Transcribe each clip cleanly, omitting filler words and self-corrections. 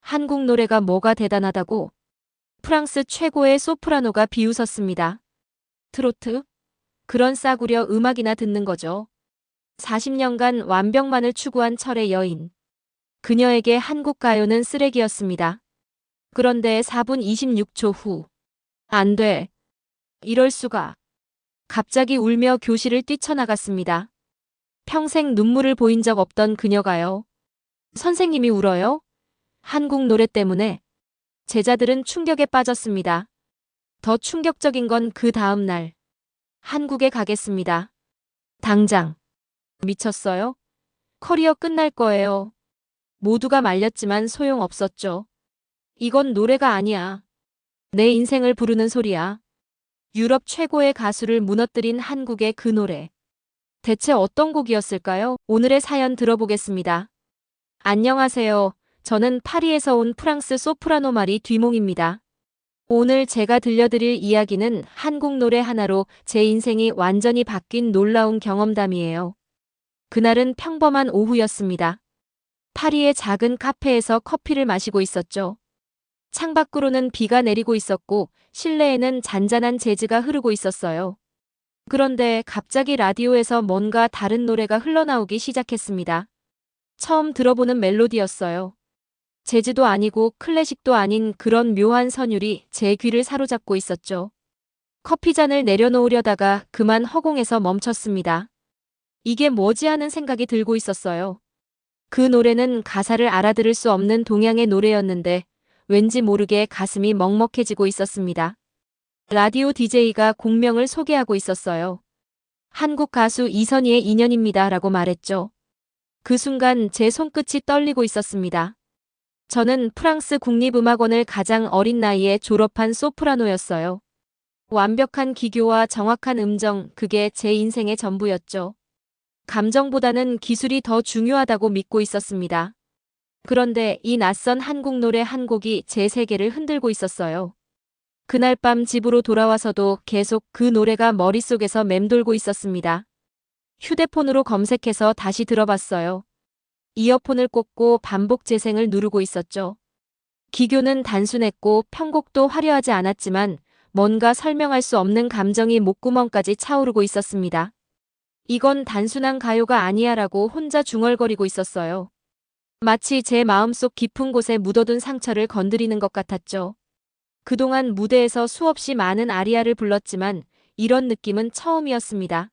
한국 노래가 뭐가 대단하다고? 프랑스 최고의 소프라노가 비웃었습니다. 트로트? 그런 싸구려 음악이나 듣는 거죠. 40년간 완벽만을 추구한 철의 여인. 그녀에게 한국 가요는 쓰레기였습니다. 그런데 4분 26초 후. 안 돼. 이럴 수가. 갑자기 울며 교실을 뛰쳐나갔습니다. 평생 눈물을 보인 적 없던 그녀가요. 선생님이 울어요? 한국 노래 때문에. 제자들은 충격에 빠졌습니다. 더 충격적인 건 그 다음 날. 한국에 가겠습니다. 당장. 미쳤어요? 커리어 끝날 거예요. 모두가 말렸지만 소용없었죠. 이건 노래가 아니야. 내 인생을 부르는 소리야. 유럽 최고의 가수를 무너뜨린 한국의 그 노래. 대체 어떤 곡이었을까요? 오늘의 사연 들어보겠습니다. 안녕하세요. 저는 파리에서 온 프랑스 소프라노 마리 뒤몽입니다. 오늘 제가 들려드릴 이야기는 한국 노래 하나로 제 인생이 완전히 바뀐 놀라운 경험담이에요. 그날은 평범한 오후였습니다. 파리의 작은 카페에서 커피를 마시고 있었죠. 창밖으로는 비가 내리고 있었고 실내에는 잔잔한 재즈가 흐르고 있었어요. 그런데 갑자기 라디오에서 뭔가 다른 노래가 흘러나오기 시작했습니다. 처음 들어보는 멜로디였어요. 재즈도 아니고 클래식도 아닌 그런 묘한 선율이 제 귀를 사로잡고 있었죠. 커피잔을 내려놓으려다가 그만 허공에서 멈췄습니다. 이게 뭐지 하는 생각이 들고 있었어요. 그 노래는 가사를 알아들을 수 없는 동양의 노래였는데 왠지 모르게 가슴이 먹먹해지고 있었습니다. 라디오 DJ가 공명을 소개하고 있었어요. 한국 가수 이선희의 인연입니다 라고 말했죠. 그 순간 제 손끝이 떨리고 있었습니다. 저는 프랑스 국립음악원을 가장 어린 나이에 졸업한 소프라노였어요. 완벽한 기교와 정확한 음정, 그게 제 인생의 전부였죠. 감정보다는 기술이 더 중요하다고 믿고 있었습니다. 그런데 이 낯선 한국 노래 한 곡이 제 세계를 흔들고 있었어요. 그날 밤 집으로 돌아와서도 계속 그 노래가 머릿속에서 맴돌고 있었습니다. 휴대폰으로 검색해서 다시 들어봤어요. 이어폰을 꽂고 반복 재생을 누르고 있었죠. 기교는 단순했고 편곡도 화려하지 않았지만 뭔가 설명할 수 없는 감정이 목구멍까지 차오르고 있었습니다. 이건 단순한 가요가 아니야라고 혼자 중얼거리고 있었어요. 마치 제 마음속 깊은 곳에 묻어둔 상처를 건드리는 것 같았죠. 그동안 무대에서 수없이 많은 아리아를 불렀지만 이런 느낌은 처음이었습니다.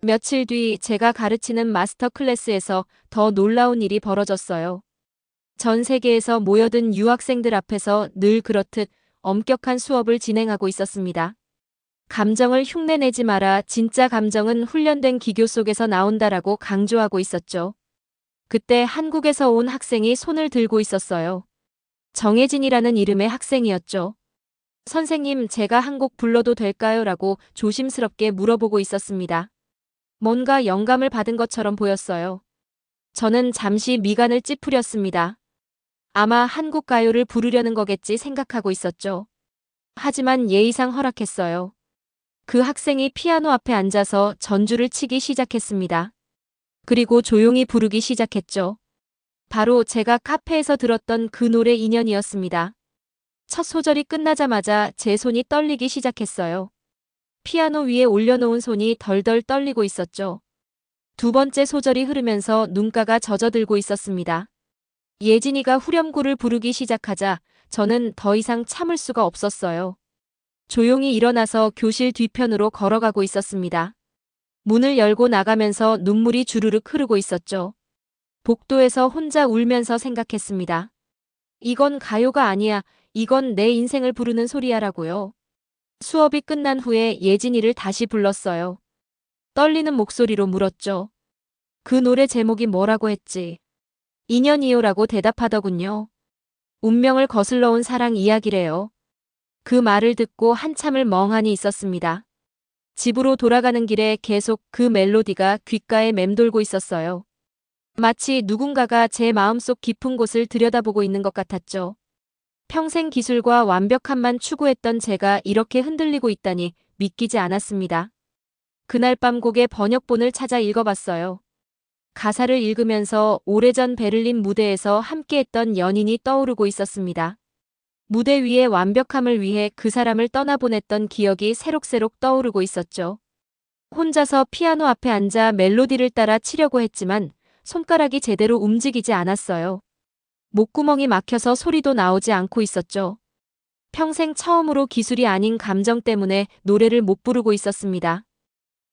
며칠 뒤 제가 가르치는 마스터 클래스에서 더 놀라운 일이 벌어졌어요. 전 세계에서 모여든 유학생들 앞에서 늘 그렇듯 엄격한 수업을 진행하고 있었습니다. 감정을 흉내내지 마라, 진짜 감정은 훈련된 기교 속에서 나온다라고 강조하고 있었죠. 그때 한국에서 온 학생이 손을 들고 있었어요. 정혜진이라는 이름의 학생이었죠. 선생님, 제가 한 곡 불러도 될까요? 라고 조심스럽게 물어보고 있었습니다. 뭔가 영감을 받은 것처럼 보였어요. 저는 잠시 미간을 찌푸렸습니다. 아마 한국 가요를 부르려는 거겠지 생각하고 있었죠. 하지만 예의상 허락했어요. 그 학생이 피아노 앞에 앉아서 전주를 치기 시작했습니다. 그리고 조용히 부르기 시작했죠. 바로 제가 카페에서 들었던 그 노래 인연이었습니다. 첫 소절이 끝나자마자 제 손이 떨리기 시작했어요. 피아노 위에 올려놓은 손이 덜덜 떨리고 있었죠. 두 번째 소절이 흐르면서 눈가가 젖어들고 있었습니다. 예진이가 후렴구를 부르기 시작하자 저는 더 이상 참을 수가 없었어요. 조용히 일어나서 교실 뒤편으로 걸어가고 있었습니다. 문을 열고 나가면서 눈물이 주르륵 흐르고 있었죠. 복도에서 혼자 울면서 생각했습니다. 이건 가요가 아니야. 이건 내 인생을 부르는 소리야라고요. 수업이 끝난 후에 예진이를 다시 불렀어요. 떨리는 목소리로 물었죠. 그 노래 제목이 뭐라고 했지? 인연이요라고 대답하더군요. 운명을 거슬러 온 사랑 이야기래요. 그 말을 듣고 한참을 멍하니 있었습니다. 집으로 돌아가는 길에 계속 그 멜로디가 귓가에 맴돌고 있었어요. 마치 누군가가 제 마음속 깊은 곳을 들여다보고 있는 것 같았죠. 평생 기술과 완벽함만 추구했던 제가 이렇게 흔들리고 있다니 믿기지 않았습니다. 그날 밤 곡의 번역본을 찾아 읽어봤어요. 가사를 읽으면서 오래전 베를린 무대에서 함께했던 연인이 떠오르고 있었습니다. 무대 위의 완벽함을 위해 그 사람을 떠나보냈던 기억이 새록새록 떠오르고 있었죠. 혼자서 피아노 앞에 앉아 멜로디를 따라 치려고 했지만 손가락이 제대로 움직이지 않았어요. 목구멍이 막혀서 소리도 나오지 않고 있었죠. 평생 처음으로 기술이 아닌 감정 때문에 노래를 못 부르고 있었습니다.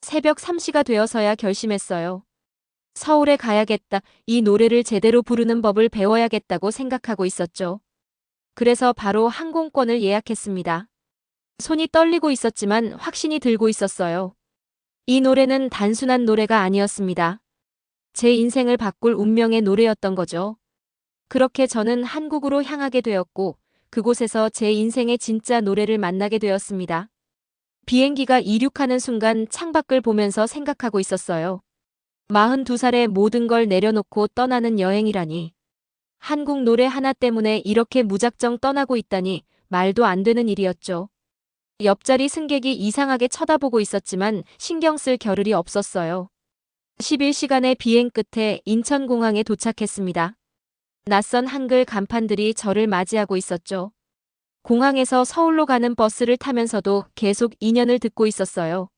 새벽 3시가 되어서야 결심했어요. 서울에 가야겠다. 이 노래를 제대로 부르는 법을 배워야겠다고 생각하고 있었죠. 그래서 바로 항공권을 예약했습니다. 손이 떨리고 있었지만 확신이 들고 있었어요. 이 노래는 단순한 노래가 아니었습니다. 제 인생을 바꿀 운명의 노래였던 거죠. 그렇게 저는 한국으로 향하게 되었고 그곳에서 제 인생의 진짜 노래를 만나게 되었습니다. 비행기가 이륙하는 순간 창밖을 보면서 생각하고 있었어요. 42살에 모든 걸 내려놓고 떠나는 여행이라니. 한국 노래 하나 때문에 이렇게 무작정 떠나고 있다니 말도 안 되는 일이었죠. 옆자리 승객이 이상하게 쳐다보고 있었지만 신경 쓸 겨를이 없었어요. 11시간의 비행 끝에 인천공항에 도착했습니다. 낯선 한글 간판들이 저를 맞이하고 있었죠. 공항에서 서울로 가는 버스를 타면서도 계속 인연을 듣고 있었어요.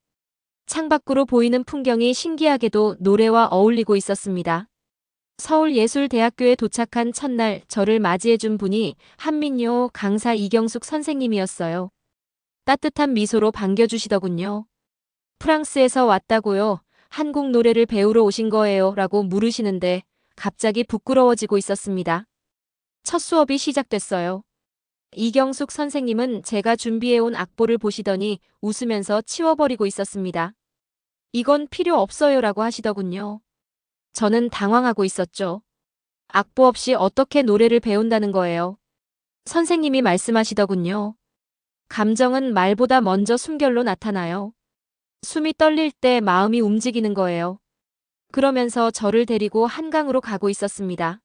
창밖으로 보이는 풍경이 신기하게도 노래와 어울리고 있었습니다. 서울예술대학교에 도착한 첫날 저를 맞이해준 분이 한민요 강사 이경숙 선생님이었어요. 따뜻한 미소로 반겨주시더군요. 프랑스에서 왔다고요? 한국 노래를 배우러 오신 거예요? 라고 물으시는데 갑자기 부끄러워지고 있었습니다. 첫 수업이 시작됐어요. 이경숙 선생님은 제가 준비해온 악보를 보시더니 웃으면서 치워버리고 있었습니다. 이건 필요 없어요 라고 하시더군요. 저는 당황하고 있었죠. 악보 없이 어떻게 노래를 배운다는 거예요? 선생님이 말씀하시더군요. 감정은 말보다 먼저 숨결로 나타나요. 숨이 떨릴 때 마음이 움직이는 거예요. 그러면서 저를 데리고 한강으로 가고 있었습니다.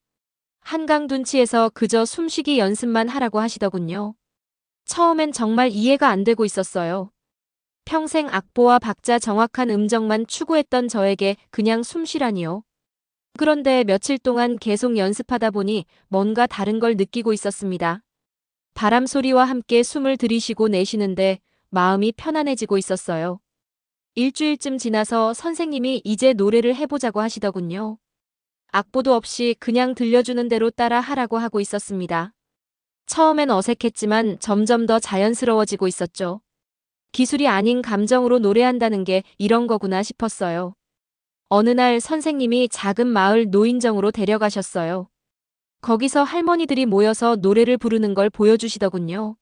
한강 둔치에서 그저 숨쉬기 연습만 하라고 하시더군요. 처음엔 정말 이해가 안 되고 있었어요. 평생 악보와 박자 정확한 음정만 추구했던 저에게 그냥 숨쉬라니요. 그런데 며칠 동안 계속 연습하다 보니 뭔가 다른 걸 느끼고 있었습니다. 바람 소리와 함께 숨을 들이쉬고 내쉬는데 마음이 편안해지고 있었어요. 일주일쯤 지나서 선생님이 이제 노래를 해보자고 하시더군요. 악보도 없이 그냥 들려주는 대로 따라 하라고 하고 있었습니다. 처음엔 어색했지만 점점 더 자연스러워지고 있었죠. 기술이 아닌 감정으로 노래한다는 게 이런 거구나 싶었어요. 어느 날 선생님이 작은 마을 노인정으로 데려가셨어요. 거기서 할머니들이 모여서 노래를 부르는 걸 보여주시더군요.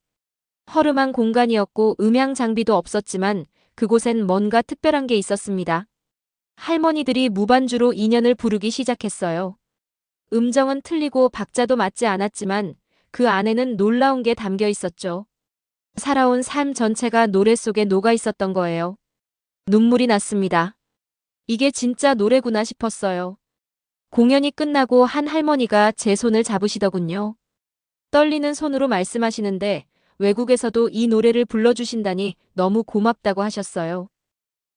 허름한 공간이었고 음향 장비도 없었지만 그곳엔 뭔가 특별한 게 있었습니다. 할머니들이 무반주로 인연을 부르기 시작했어요. 음정은 틀리고 박자도 맞지 않았지만 그 안에는 놀라운 게 담겨 있었죠. 살아온 삶 전체가 노래 속에 녹아 있었던 거예요. 눈물이 났습니다. 이게 진짜 노래구나 싶었어요. 공연이 끝나고 한 할머니가 제 손을 잡으시더군요. 떨리는 손으로 말씀하시는데 외국에서도 이 노래를 불러주신다니 너무 고맙다고 하셨어요.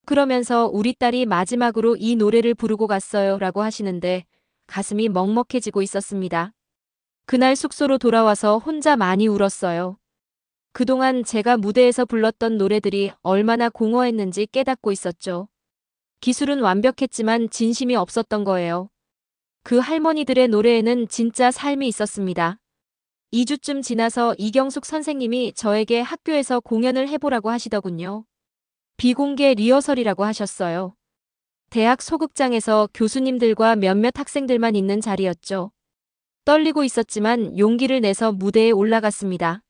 그러면서 우리 딸이 마지막으로 이 노래를 부르고 갔어요 라고 하시는데 가슴이 먹먹해지고 있었습니다. 그날 숙소로 돌아와서 혼자 많이 울었어요. 그동안 제가 무대에서 불렀던 노래들이 얼마나 공허했는지 깨닫고 있었죠. 기술은 완벽했지만 진심이 없었던 거예요. 그 할머니들의 노래에는 진짜 삶이 있었습니다. 2주쯤 지나서 이경숙 선생님이 저에게 학교에서 공연을 해보라고 하시더군요. 비공개 리허설이라고 하셨어요. 대학 소극장에서 교수님들과 몇몇 학생들만 있는 자리였죠. 떨리고 있었지만 용기를 내서 무대에 올라갔습니다.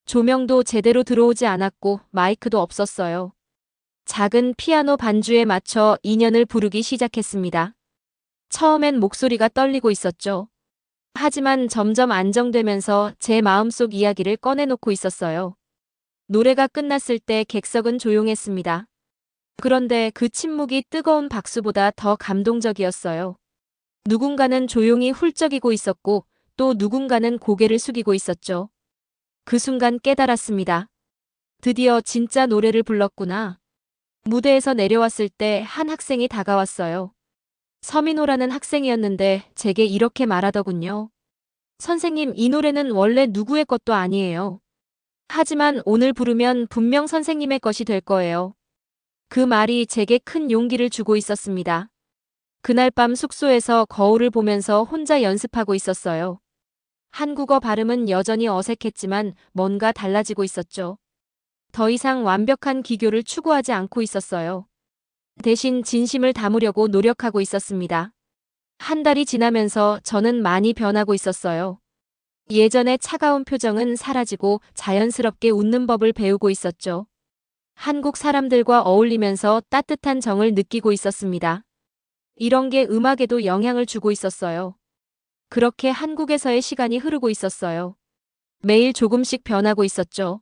조명도 제대로 들어오지 않았고 마이크도 없었어요. 작은 피아노 반주에 맞춰 인연을 부르기 시작했습니다. 처음엔 목소리가 떨리고 있었죠. 하지만 점점 안정되면서 제 마음속 이야기를 꺼내놓고 있었어요. 노래가 끝났을 때 객석은 조용했습니다. 그런데 그 침묵이 뜨거운 박수보다 더 감동적이었어요. 누군가는 조용히 훌쩍이고 있었고 또 누군가는 고개를 숙이고 있었죠. 그 순간 깨달았습니다. 드디어 진짜 노래를 불렀구나. 무대에서 내려왔을 때 한 학생이 다가왔어요. 서민호라는 학생이었는데 제게 이렇게 말하더군요. 선생님, 이 노래는 원래 누구의 것도 아니에요. 하지만 오늘 부르면 분명 선생님의 것이 될 거예요. 그 말이 제게 큰 용기를 주고 있었습니다. 그날 밤 숙소에서 거울을 보면서 혼자 연습하고 있었어요. 한국어 발음은 여전히 어색했지만 뭔가 달라지고 있었죠. 더 이상 완벽한 기교를 추구하지 않고 있었어요. 대신 진심을 담으려고 노력하고 있었습니다. 한 달이 지나면서 저는 많이 변하고 있었어요. 예전의 차가운 표정은 사라지고 자연스럽게 웃는 법을 배우고 있었죠. 한국 사람들과 어울리면서 따뜻한 정을 느끼고 있었습니다. 이런 게 음악에도 영향을 주고 있었어요. 그렇게 한국에서의 시간이 흐르고 있었어요. 매일 조금씩 변하고 있었죠.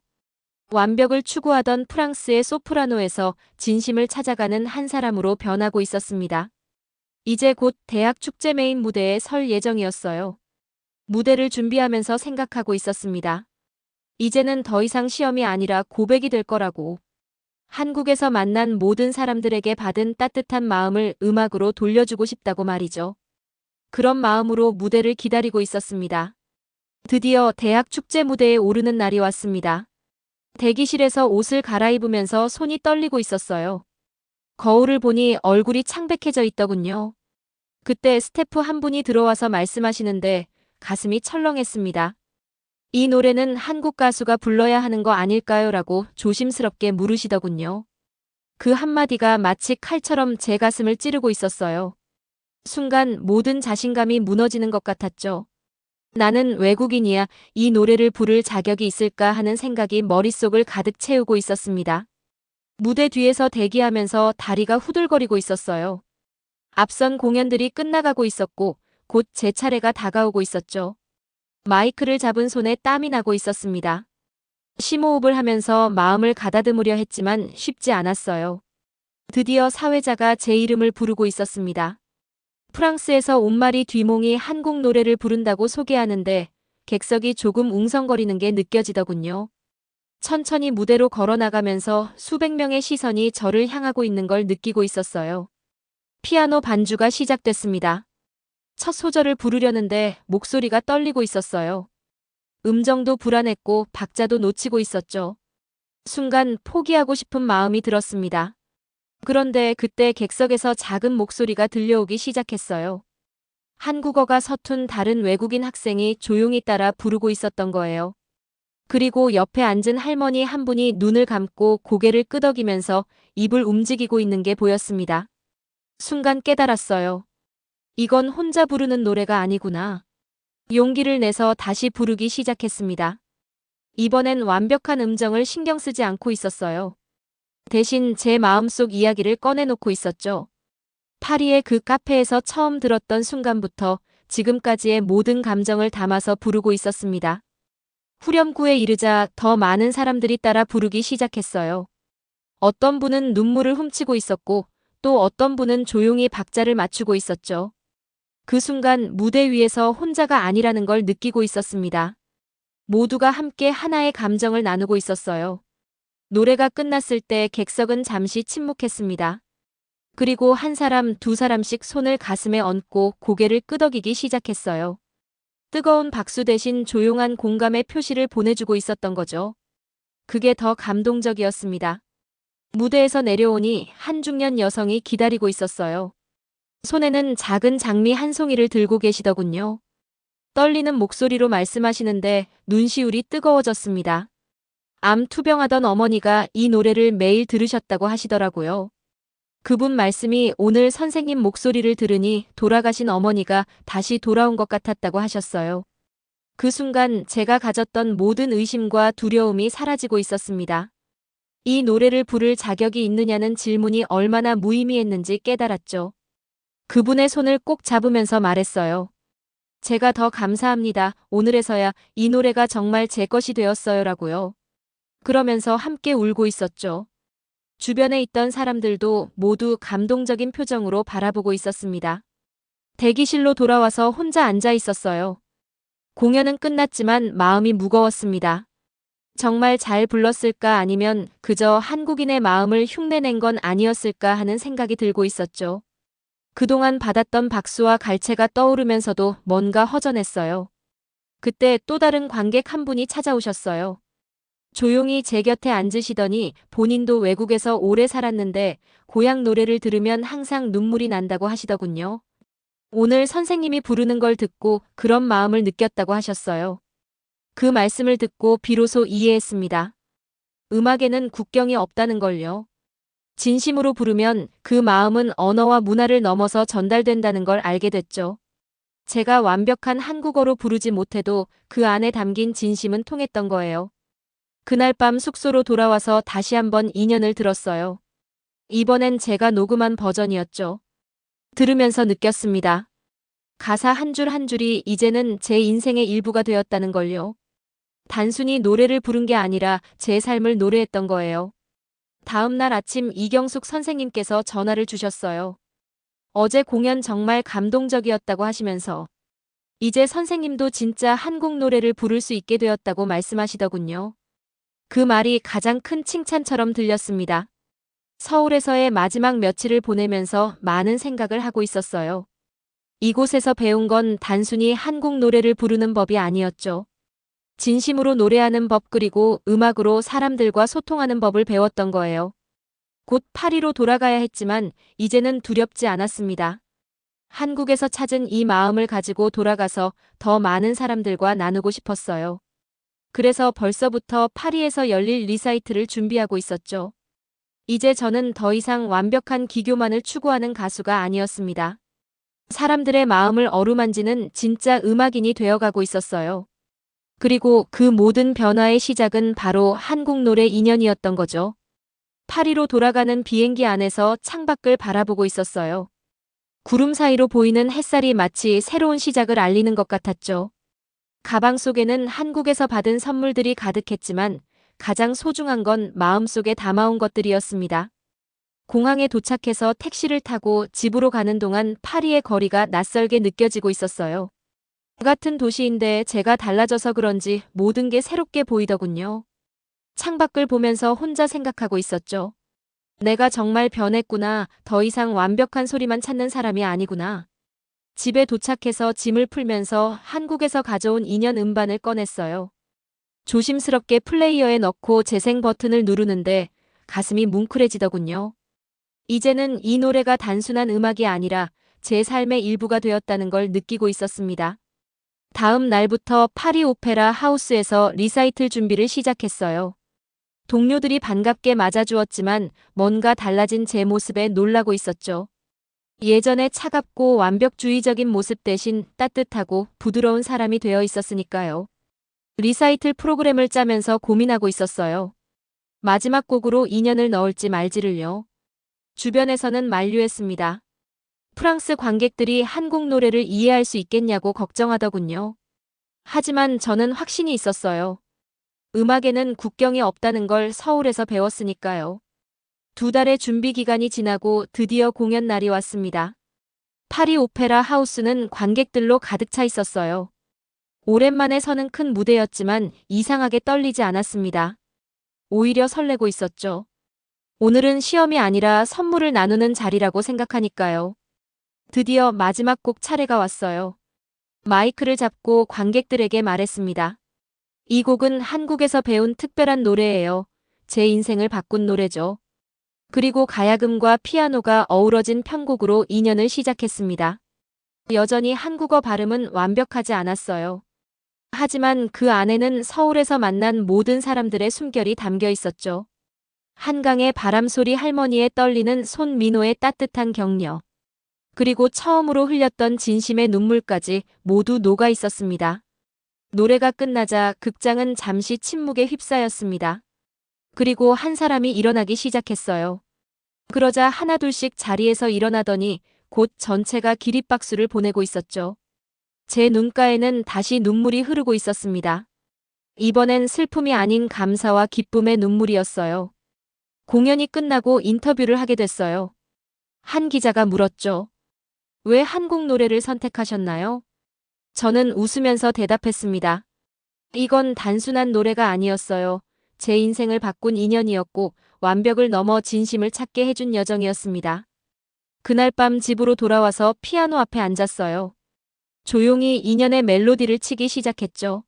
완벽을 추구하던 프랑스의 소프라노에서 진심을 찾아가는 한 사람으로 변하고 있었습니다. 이제 곧 대학 축제 메인 무대에 설 예정이었어요. 무대를 준비하면서 생각하고 있었습니다. 이제는 더 이상 시험이 아니라 고백이 될 거라고. 한국에서 만난 모든 사람들에게 받은 따뜻한 마음을 음악으로 돌려주고 싶다고 말이죠. 그런 마음으로 무대를 기다리고 있었습니다. 드디어 대학 축제 무대에 오르는 날이 왔습니다. 대기실에서 옷을 갈아입으면서 손이 떨리고 있었어요. 거울을 보니 얼굴이 창백해져 있더군요. 그때 스태프 한 분이 들어와서 말씀하시는데 가슴이 철렁했습니다. 이 노래는 한국 가수가 불러야 하는 거 아닐까요? 라고 조심스럽게 물으시더군요. 그 한마디가 마치 칼처럼 제 가슴을 찌르고 있었어요. 순간 모든 자신감이 무너지는 것 같았죠. 나는 외국인이야, 이 노래를 부를 자격이 있을까 하는 생각이 머릿속을 가득 채우고 있었습니다. 무대 뒤에서 대기하면서 다리가 후들거리고 있었어요. 앞선 공연들이 끝나가고 있었고 곧 제 차례가 다가오고 있었죠. 마이크를 잡은 손에 땀이 나고 있었습니다. 심호흡을 하면서 마음을 가다듬으려 했지만 쉽지 않았어요. 드디어 사회자가 제 이름을 부르고 있었습니다. 프랑스에서 온마리 뒤몽이 한국 노래를 부른다고 소개하는데 객석이 조금 웅성거리는 게 느껴지더군요. 천천히 무대로 걸어나가면서 수백 명의 시선이 저를 향하고 있는 걸 느끼고 있었어요. 피아노 반주가 시작됐습니다. 첫 소절을 부르려는데 목소리가 떨리고 있었어요. 음정도 불안했고 박자도 놓치고 있었죠. 순간 포기하고 싶은 마음이 들었습니다. 그런데 그때 객석에서 작은 목소리가 들려오기 시작했어요. 한국어가 서툰 다른 외국인 학생이 조용히 따라 부르고 있었던 거예요. 그리고 옆에 앉은 할머니 한 분이 눈을 감고 고개를 끄덕이면서 입을 움직이고 있는 게 보였습니다. 순간 깨달았어요. 이건 혼자 부르는 노래가 아니구나. 용기를 내서 다시 부르기 시작했습니다. 이번엔 완벽한 음정을 신경 쓰지 않고 있었어요. 대신 제 마음속 이야기를 꺼내놓고 있었죠. 파리의 그 카페에서 처음 들었던 순간부터 지금까지의 모든 감정을 담아서 부르고 있었습니다. 후렴구에 이르자 더 많은 사람들이 따라 부르기 시작했어요. 어떤 분은 눈물을 훔치고 있었고 또 어떤 분은 조용히 박자를 맞추고 있었죠. 그 순간 무대 위에서 혼자가 아니라는 걸 느끼고 있었습니다. 모두가 함께 하나의 감정을 나누고 있었어요. 노래가 끝났을 때 객석은 잠시 침묵했습니다. 그리고 한 사람, 두 사람씩 손을 가슴에 얹고 고개를 끄덕이기 시작했어요. 뜨거운 박수 대신 조용한 공감의 표시를 보내주고 있었던 거죠. 그게 더 감동적이었습니다. 무대에서 내려오니 한 중년 여성이 기다리고 있었어요. 손에는 작은 장미 한 송이를 들고 계시더군요. 떨리는 목소리로 말씀하시는데 눈시울이 뜨거워졌습니다. 암 투병하던 어머니가 이 노래를 매일 들으셨다고 하시더라고요. 그분 말씀이 오늘 선생님 목소리를 들으니 돌아가신 어머니가 다시 돌아온 것 같았다고 하셨어요. 그 순간 제가 가졌던 모든 의심과 두려움이 사라지고 있었습니다. 이 노래를 부를 자격이 있느냐는 질문이 얼마나 무의미했는지 깨달았죠. 그분의 손을 꼭 잡으면서 말했어요. 제가 더 감사합니다. 오늘에서야 이 노래가 정말 제 것이 되었어요라고요. 그러면서 함께 울고 있었죠. 주변에 있던 사람들도 모두 감동적인 표정으로 바라보고 있었습니다. 대기실로 돌아와서 혼자 앉아 있었어요. 공연은 끝났지만 마음이 무거웠습니다. 정말 잘 불렀을까 아니면 그저 한국인의 마음을 흉내낸 건 아니었을까 하는 생각이 들고 있었죠. 그동안 받았던 박수와 갈채가 떠오르면서도 뭔가 허전했어요. 그때 또 다른 관객 한 분이 찾아오셨어요. 조용히 제 곁에 앉으시더니 본인도 외국에서 오래 살았는데 고향 노래를 들으면 항상 눈물이 난다고 하시더군요. 오늘 선생님이 부르는 걸 듣고 그런 마음을 느꼈다고 하셨어요. 그 말씀을 듣고 비로소 이해했습니다. 음악에는 국경이 없다는 걸요. 진심으로 부르면 그 마음은 언어와 문화를 넘어서 전달된다는 걸 알게 됐죠. 제가 완벽한 한국어로 부르지 못해도 그 안에 담긴 진심은 통했던 거예요. 그날 밤 숙소로 돌아와서 다시 한번 인연을 들었어요. 이번엔 제가 녹음한 버전이었죠. 들으면서 느꼈습니다. 가사 한 줄 한 줄이 이제는 제 인생의 일부가 되었다는 걸요. 단순히 노래를 부른 게 아니라 제 삶을 노래했던 거예요. 다음 날 아침 이경숙 선생님께서 전화를 주셨어요. 어제 공연 정말 감동적이었다고 하시면서 이제 선생님도 진짜 한국 노래를 부를 수 있게 되었다고 말씀하시더군요. 그 말이 가장 큰 칭찬처럼 들렸습니다. 서울에서의 마지막 며칠을 보내면서 많은 생각을 하고 있었어요. 이곳에서 배운 건 단순히 한국 노래를 부르는 법이 아니었죠. 진심으로 노래하는 법 그리고 음악으로 사람들과 소통하는 법을 배웠던 거예요. 곧 파리로 돌아가야 했지만 이제는 두렵지 않았습니다. 한국에서 찾은 이 마음을 가지고 돌아가서 더 많은 사람들과 나누고 싶었어요. 그래서 벌써부터 파리에서 열릴 리사이트를 준비하고 있었죠. 이제 저는 더 이상 완벽한 기교만을 추구하는 가수가 아니었습니다. 사람들의 마음을 어루만지는 진짜 음악인이 되어가고 있었어요. 그리고 그 모든 변화의 시작은 바로 한국 노래 인연이었던 거죠. 파리로 돌아가는 비행기 안에서 창밖을 바라보고 있었어요. 구름 사이로 보이는 햇살이 마치 새로운 시작을 알리는 것 같았죠. 가방 속에는 한국에서 받은 선물들이 가득했지만 가장 소중한 건 마음속에 담아온 것들이었습니다. 공항에 도착해서 택시를 타고 집으로 가는 동안 파리의 거리가 낯설게 느껴지고 있었어요. 같은 도시인데 제가 달라져서 그런지 모든 게 새롭게 보이더군요. 창밖을 보면서 혼자 생각하고 있었죠. 내가 정말 변했구나. 더 이상 완벽한 소리만 찾는 사람이 아니구나. 집에 도착해서 짐을 풀면서 한국에서 가져온 인연 음반을 꺼냈어요. 조심스럽게 플레이어에 넣고 재생 버튼을 누르는데 가슴이 뭉클해지더군요. 이제는 이 노래가 단순한 음악이 아니라 제 삶의 일부가 되었다는 걸 느끼고 있었습니다. 다음 날부터 파리 오페라 하우스에서 리사이틀 준비를 시작했어요. 동료들이 반갑게 맞아주었지만 뭔가 달라진 제 모습에 놀라고 있었죠. 예전에 차갑고 완벽주의적인 모습 대신 따뜻하고 부드러운 사람이 되어 있었으니까요. 리사이틀 프로그램을 짜면서 고민하고 있었어요. 마지막 곡으로 인연을 넣을지 말지를요. 주변에서는 만류했습니다. 프랑스 관객들이 한국 노래를 이해할 수 있겠냐고 걱정하더군요. 하지만 저는 확신이 있었어요. 음악에는 국경이 없다는 걸 서울에서 배웠으니까요. 2달의 준비 기간이 지나고 드디어 공연 날이 왔습니다. 파리 오페라 하우스는 관객들로 가득 차 있었어요. 오랜만에 서는 큰 무대였지만 이상하게 떨리지 않았습니다. 오히려 설레고 있었죠. 오늘은 시험이 아니라 선물을 나누는 자리라고 생각하니까요. 드디어 마지막 곡 차례가 왔어요. 마이크를 잡고 관객들에게 말했습니다. 이 곡은 한국에서 배운 특별한 노래예요. 제 인생을 바꾼 노래죠. 그리고 가야금과 피아노가 어우러진 편곡으로 인연을 시작했습니다. 여전히 한국어 발음은 완벽하지 않았어요. 하지만 그 안에는 서울에서 만난 모든 사람들의 숨결이 담겨 있었죠. 한강의 바람소리 할머니의 떨리는 손 민호의 따뜻한 격려. 그리고 처음으로 흘렸던 진심의 눈물까지 모두 녹아 있었습니다. 노래가 끝나자 극장은 잠시 침묵에 휩싸였습니다. 그리고 한 사람이 일어나기 시작했어요. 그러자 하나둘씩 자리에서 일어나더니 곧 전체가 기립박수를 보내고 있었죠. 제 눈가에는 다시 눈물이 흐르고 있었습니다. 이번엔 슬픔이 아닌 감사와 기쁨의 눈물이었어요. 공연이 끝나고 인터뷰를 하게 됐어요. 한 기자가 물었죠. 왜 한국 노래를 선택하셨나요? 저는 웃으면서 대답했습니다. 이건 단순한 노래가 아니었어요. 제 인생을 바꾼 인연이었고 완벽을 넘어 진심을 찾게 해준 여정이었습니다. 그날 밤 집으로 돌아와서 피아노 앞에 앉았어요. 조용히 2년의 멜로디를 치기 시작했죠.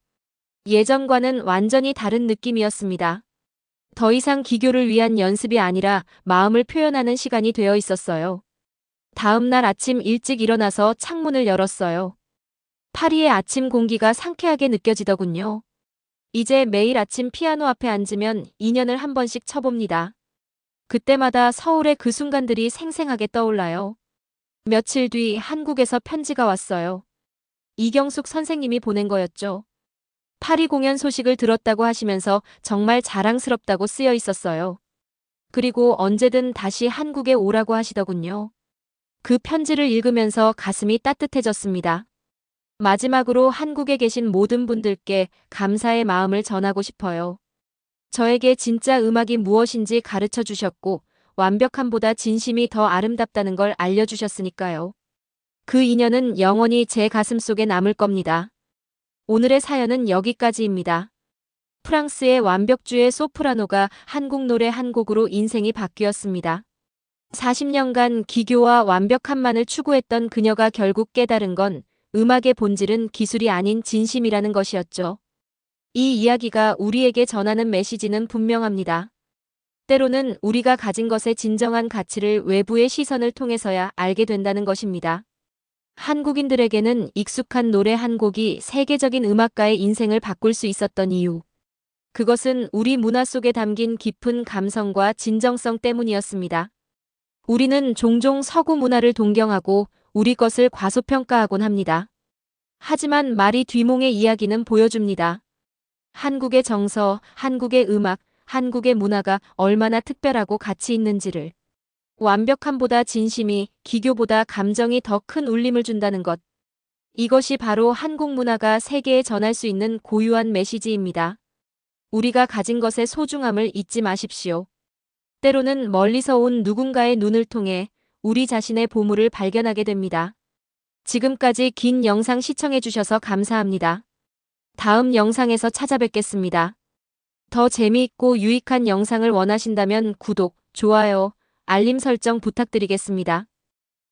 예전과는 완전히 다른 느낌이었습니다. 더 이상 기교를 위한 연습이 아니라 마음을 표현하는 시간이 되어 있었어요. 다음 날 아침 일찍 일어나서 창문을 열었어요. 파리의 아침 공기가 상쾌하게 느껴지더군요. 이제 매일 아침 피아노 앞에 앉으면 2년을 한 번씩 쳐봅니다. 그때마다 서울의 그 순간들이 생생하게 떠올라요. 며칠 뒤 한국에서 편지가 왔어요. 이경숙 선생님이 보낸 거였죠. 파리 공연 소식을 들었다고 하시면서 정말 자랑스럽다고 쓰여 있었어요. 그리고 언제든 다시 한국에 오라고 하시더군요. 그 편지를 읽으면서 가슴이 따뜻해졌습니다. 마지막으로 한국에 계신 모든 분들께 감사의 마음을 전하고 싶어요. 저에게 진짜 음악이 무엇인지 가르쳐 주셨고 완벽함보다 진심이 더 아름답다는 걸 알려주셨으니까요. 그 인연은 영원히 제 가슴 속에 남을 겁니다. 오늘의 사연은 여기까지입니다. 프랑스의 완벽주의 소프라노가 한국 노래 한 곡으로 인생이 바뀌었습니다. 40년간 기교와 완벽함만을 추구했던 그녀가 결국 깨달은 건 음악의 본질은 기술이 아닌 진심이라는 것이었죠. 이 이야기가 우리에게 전하는 메시지는 분명합니다. 때로는 우리가 가진 것의 진정한 가치를 외부의 시선을 통해서야 알게 된다는 것입니다. 한국인들에게는 익숙한 노래 한 곡이 세계적인 음악가의 인생을 바꿀 수 있었던 이유. 그것은 우리 문화 속에 담긴 깊은 감성과 진정성 때문이었습니다. 우리는 종종 서구 문화를 동경하고 우리 것을 과소평가하곤 합니다. 하지만 말이 뒤몽의 이야기는 보여줍니다. 한국의 정서, 한국의 음악, 한국의 문화가 얼마나 특별하고 가치 있는지를. 완벽함보다 진심이, 기교보다 감정이 더 큰 울림을 준다는 것. 이것이 바로 한국 문화가 세계에 전할 수 있는 고유한 메시지입니다. 우리가 가진 것의 소중함을 잊지 마십시오. 때로는 멀리서 온 누군가의 눈을 통해 우리 자신의 보물을 발견하게 됩니다. 지금까지 긴 영상 시청해주셔서 감사합니다. 다음 영상에서 찾아뵙겠습니다. 더 재미있고 유익한 영상을 원하신다면 구독, 좋아요, 알림 설정 부탁드리겠습니다.